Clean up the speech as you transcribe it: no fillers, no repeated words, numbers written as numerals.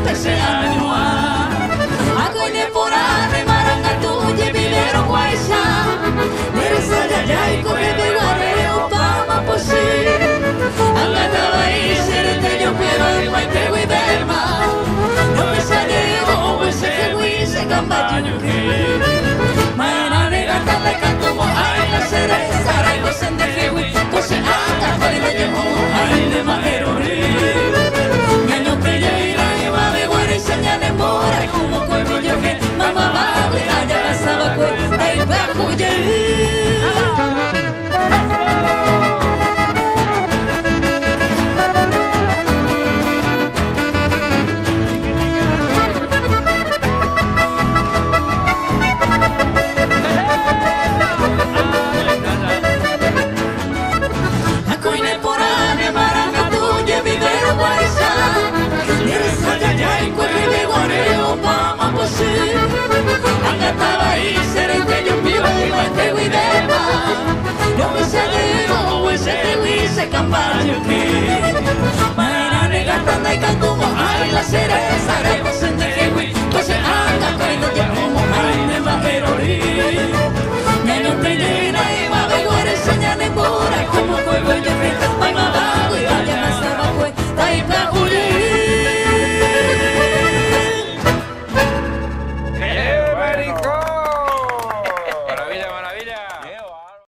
pese anua Aku ini purane marang atuye bilero guaisa Nere saja jai ko bebe guare upama posi Angata vai serete yo pero igual te voy verma No me sale o ese que voy se gamba yuki Maina negata le canto mo ai la sere sarai lo sende que voy Kose aka fare de yo ai de magero Ñaño que ya ira y va de guare señale mora como cuervo yo que mamá va de allá pasaba cue ai va cuye Maina negata dai canto mo ai la sera